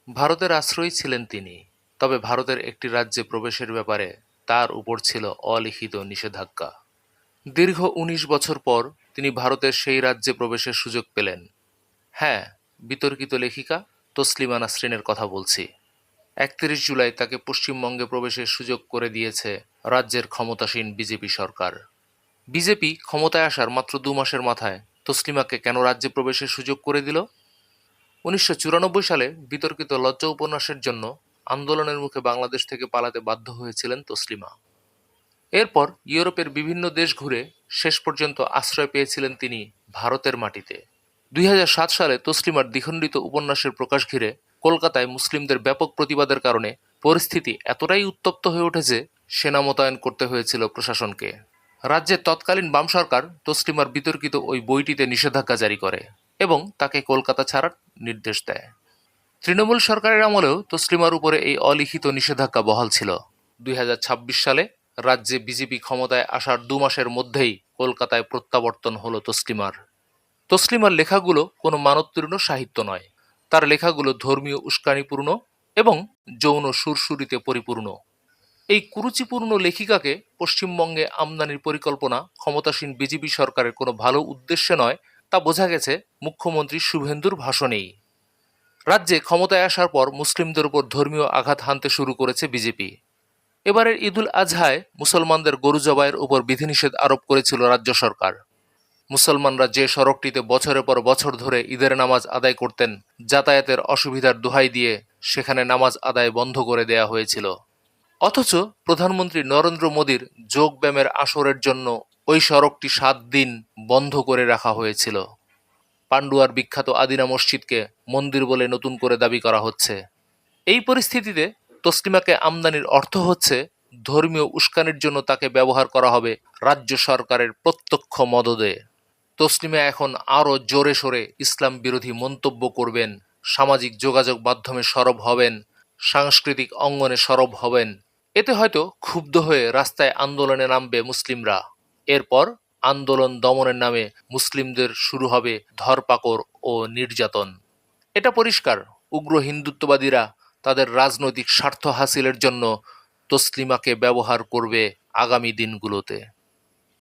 ভারতের আশ্রয়ী ছিলেন তিনি, তবে ভারতের একটি রাজ্যে প্রবেশের ব্যাপারে তার উপর ছিল অলিখিত নিষেধাজ্ঞা। দীর্ঘ ১৯ বছর পর তিনি ভারতের সেই রাজ্যে প্রবেশের সুযোগ পেলেন। হ্যাঁ, বিতর্কিত লেখিকা তসলিমা নাসরিনের কথা বলছি। ৩১ জুলাই তাকে পশ্চিমবঙ্গে প্রবেশের সুযোগ করে দিয়েছে রাজ্যের ক্ষমতাসীন বিজেপি সরকার। বিজেপি ক্ষমতায় আসার মাত্র ২ মাসের মাথায় তসলিমাকে কেন রাজ্যে প্রবেশের সুযোগ করে দিল? ১৯৯৪ সালে বিতর্কিত লজ্জা উপন্যাসের জন্য আন্দোলনের মুখে বাংলাদেশ থেকে পালাতে বাধ্য হয়েছিলেন তসলিমা। এরপর ইউরোপের বিভিন্ন দেশ ঘুরে শেষ পর্যন্ত আশ্রয় পেয়েছিলেন তিনি ভারতের মাটিতে। ২০০৭ সালে তসলিমার দ্বিখণ্ডিত উপন্যাসের প্রকাশ ঘিরে কলকাতায় মুসলিমদের ব্যাপক প্রতিবাদের কারণে পরিস্থিতি এতটাই উত্তপ্ত হয়ে উঠেছে, সেনা মোতায়েন করতে হয়েছিল প্রশাসনকে। রাজ্যের তৎকালীন বাম সরকার তসলিমার বিতর্কিত ওই বইটিতে নিষেধাজ্ঞা জারি করে এবং তাকে কলকাতা ছাড়ার নির্দেশ দেয়। তৃণমূল সরকারের আমলেও তসলিমার উপরে এই অলিখিত নিষেধাজ্ঞা বহাল ছিল। ২০২৬ সালে রাজ্যে বিজেপি ক্ষমতায় আসার ২ মাসের মধ্যেই কলকাতায় প্রত্যাবর্তন হলো তসলিমার। তসলিমার লেখাগুলো কোনো মানোত্তীর্ণ সাহিত্য নয়। তার লেখাগুলো ধর্মীয় উস্কানিপূর্ণ এবং যৌন সুরসুরিতে পরিপূর্ণ। এই কুরুচিপূর্ণ লেখিকাকে পশ্চিমবঙ্গে আমদানির পরিকল্পনা ক্ষমতাসীন বিজেপি সরকারের কোনো ভালো উদ্দেশ্যে নয়, তা বোঝা গেছে মুখ্যমন্ত্রী শুভেন্দুর ভাষণেই। রাজ্যে ক্ষমতায় আসার পর মুসলিমদের উপর ধর্মীয় আঘাত হানতে শুরু করেছে বিজেপি। এবারের ঈদুল আজহায় মুসলমানদের গরু জবাইয়ের উপর বিধিনিষেধ আরোপ করেছিল রাজ্য সরকার। মুসলমানরা যে সড়কটিতে বছরের পর বছর ধরে ঈদের নামাজ আদায় করতেন, যাতায়াতের অসুবিধার দোহাই দিয়ে সেখানে নামাজ আদায় বন্ধ করে দেয়া হয়েছিল। অথচ প্রধানমন্ত্রী নরেন্দ্র মোদীর যোগব্যায়ামের আসরের জন্য ওই সড়কটি ৭ দিন বন্ধ করে রাখা হয়েছিল। পান্ডুয়ার বিখ্যাত আদিনা মসজিদকে মন্দির বলে নতুন করে দাবি করা হচ্ছে। এই পরিস্থিতিতে তসলিমাকে আমদানির অর্থ হচ্ছে ধর্মীয় উস্কানির জন্য তাকে ব্যবহার করা হবে রাজ্য সরকারের প্রত্যক্ষ মদদে। তসলিমা এখন আরও জোরে সোরে ইসলাম বিরোধী মন্তব্য করবেন, সামাজিক যোগাযোগ মাধ্যমে সরব হবেন, সাংস্কৃতিক অঙ্গনে সরব হবেন। এতে হয়তো ক্ষুব্ধ হয়ে রাস্তায় আন্দোলনে নামবে মুসলিমরা। এরপর আন্দোলন দমনের নামে মুসলিমদের শুরু হবে ধরপাকড় ও নির্যাতন। এটা পরিষ্কার, উগ্র হিন্দুত্ববাদীরা তাদের রাজনৈতিক স্বার্থ হাসিলের জন্য তসলিমাকে ব্যবহার করবে আগামী দিনগুলোতে।